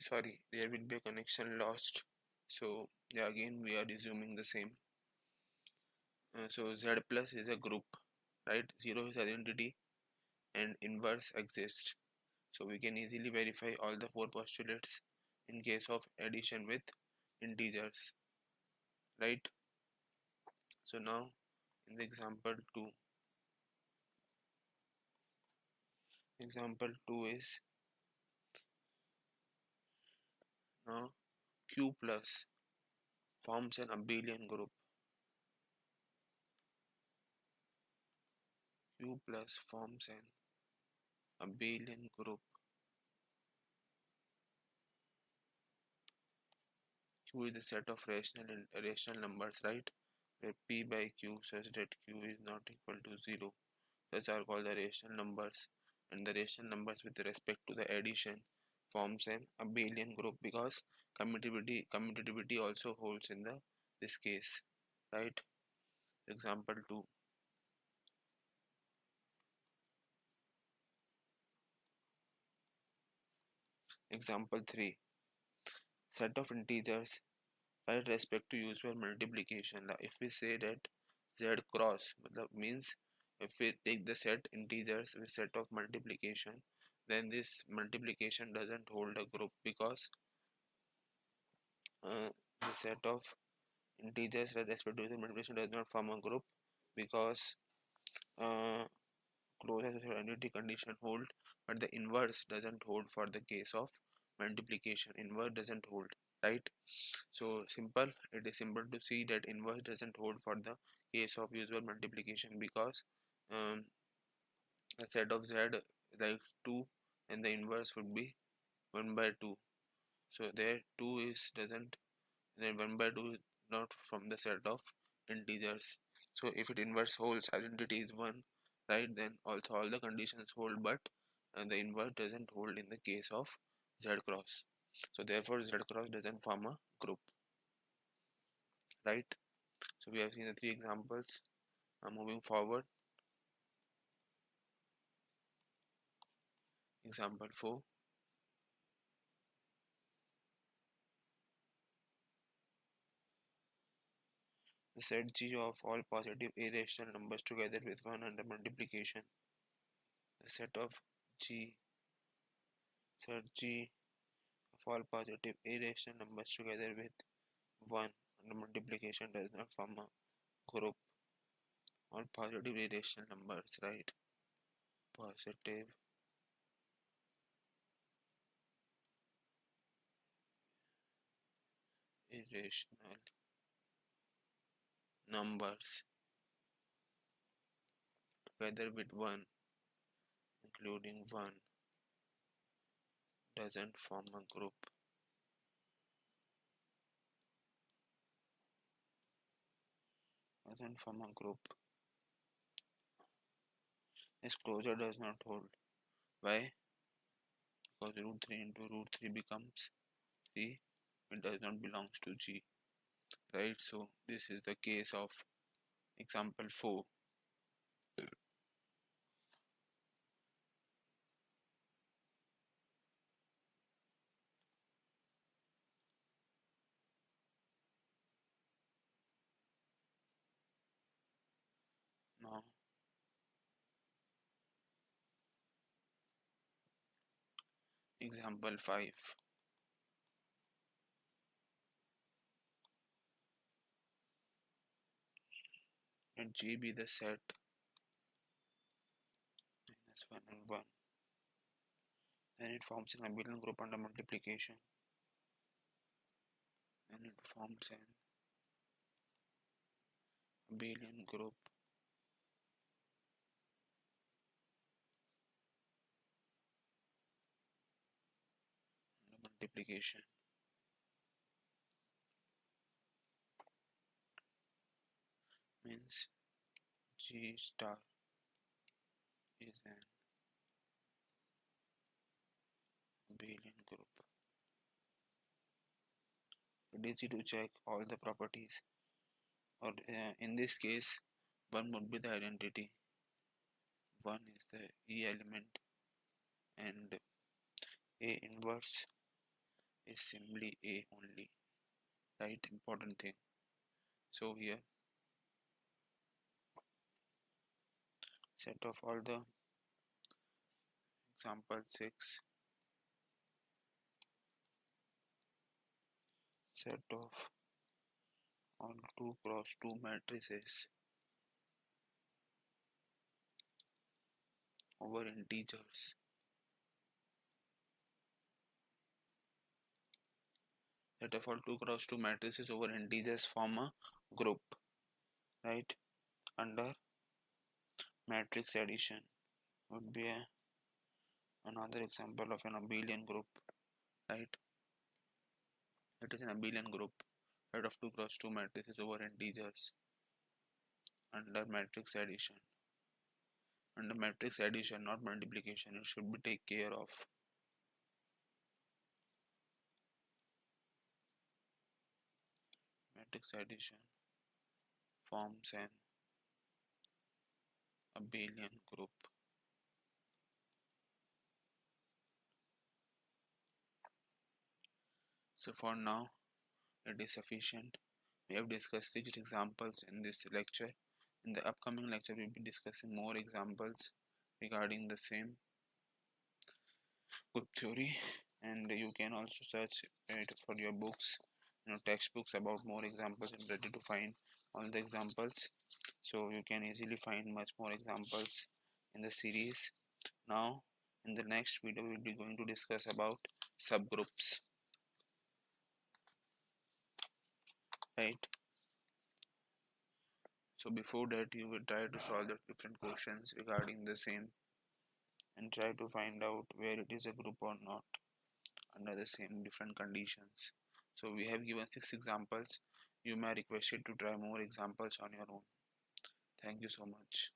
sorry, there will be a connection lost. So yeah, again we are resuming the same. So Z plus is a group, right? 0 is identity and inverse exists. So we can easily verify all the four postulates in case of addition with integers, right? So now in the example 2 is now Q plus forms an abelian group. Q plus forms an abelian group. Q is the set of rational numbers, right? Where P by Q such that Q is not equal to 0. Such are called the rational numbers, and the rational numbers with respect to the addition forms an abelian group because commutativity also holds in this case, right? Example 2. Example 3. Set of integers with respect to usual multiplication. Now, if we say that z cross means if we take the set integers with set of multiplication, then this multiplication doesn't hold a group because the set of integers with respect to usual multiplication does not form a group because uh, closure identity condition hold, but the inverse doesn't hold for the case of multiplication. Inverse doesn't hold, right? So simple, it is simple to see that inverse doesn't hold for the case of usual multiplication because um, a set of z like 2 and the inverse would be 1 by 2. So there 2 is doesn't, then 1 by 2 is not from the set of integers. So if it inverse holds identity is 1, right, then also all the conditions hold, but the inverse doesn't hold in the case of z cross. So therefore z cross doesn't form a group, right? So we have seen the three examples. Moving forward, example 4. The set G of all positive irrational numbers together with 1 under multiplication. The set G of all positive irrational numbers together with 1 under multiplication does not form a group. All positive irrational numbers, right? Positive irrational numbers together with 1, including 1, doesn't form a group. Doesn't form a group. This closure does not hold. Why? Because root 3 into root 3 becomes 3. It does not belongs to G, right? So this is the case of example 4. Now example 5. Let G be the set minus 1 and 1. Then it forms an abelian group under multiplication. And it forms an abelian group under multiplication. Means G star is an abelian group. It is easy to check all the properties, or in this case, 1 would be the identity, 1 is the E element, and A inverse is simply A only, right? Important thing. So here set of all the example 6, set of all 2 cross 2 matrices over integers. Set of all 2 cross 2 matrices over integers form a group, right? Under matrix addition would be another example of an abelian group, right? It is an abelian group made of 2 cross 2 matrices over integers under matrix addition. Under matrix addition, not multiplication, it should be take care of. Matrix addition forms an abelian group. So for now, it is sufficient. We have discussed 6 examples in this lecture. In the upcoming lecture, we will be discussing more examples regarding the same group theory, and you can also search it for your books, textbooks about more examples and ready to find all the examples. So you can easily find much more examples in the series. Now, in the next video, we will be going to discuss about subgroups, right? So before that, you will try to solve the different questions regarding the same and try to find out where it is a group or not under the same different conditions. So we have given 6 examples. You may request it to try more examples on your own. Thank you so much.